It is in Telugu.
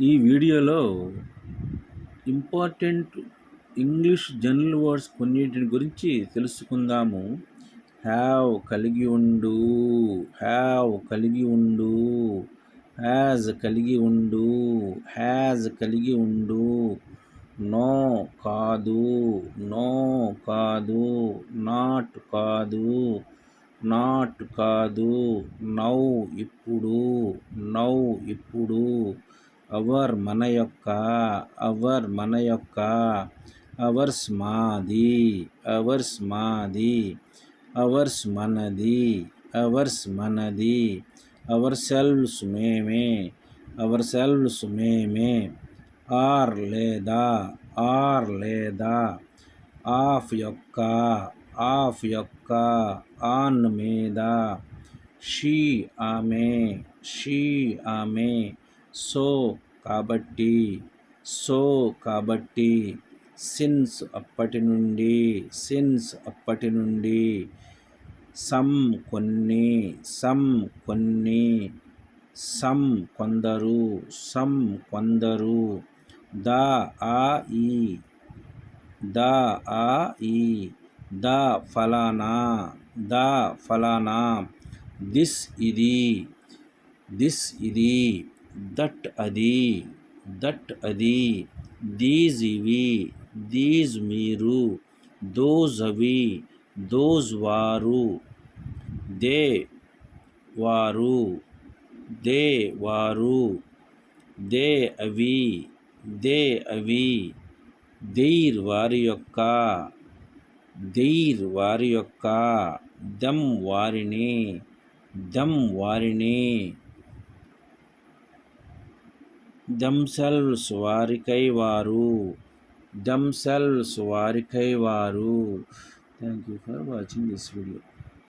ఈ వీడియోలో ఇంపార్టెంట్ ఇంగ్లీష్ జనరల్ వర్డ్స్ కొన్నింటిని గురించి తెలుసుకుందాము. హ్యావ్ కలిగి ఉండు, హ్యావ్ కలిగి ఉండు, హ్యాజ్ కలిగి ఉండు, హ్యాజ్ కలిగి ఉండు, నో కాదు, నో కాదు, నాట్ కాదు, నాట్ కాదు, నౌ ఇప్పుడు, నౌ ఇప్పుడు, అవర్ మన యొక్క, అవర్ మన యొక్క, అవర్స్ మాది, అవర్స్ మాది, అవర్స్ మనది, అవర్స్ మనది, అవర్ సెల్వ్స్ మేమే, అవర్ సెల్వ్స్ మేమే, ఆర్ లేదా, ఆర్ లేదా, ఆఫ్ యొక్క, ఆఫ్ యొక్క, ఆన్ మీద, షీ ఆమె, షీ ఆమె, సో కాబట్టి, సో కాబట్టి, సిన్స్ అప్పటి నుండి, సిన్స్ అప్పటి నుండి, సమ్ కొన్ని, సమ్ కొన్ని, సమ్ కొందరు, సమ్ కొందరు, ద ఆ ఈ, ద ఆ ఈ, ద ఫలానా, ద ఫలానా, దిస్ ఇది, దిస్ ఇది, దట్ అది, దట్ అది, దీస్ ఇవి, దీస్ మీరు, దోస్ అవి, దోస్ వారు, దే వారు, దే వారు, దే అవి, దే అవి, దెయిర్ వారి యొక్క, దెయిర్ వారి యొక్క, దెమ్ వారిని, దెమ్ వారిని, దెమ్సెల్వ్స్ వారికై వారు, దెమ్సెల్వ్స్ వారికై వారు. Thank you for watching this video.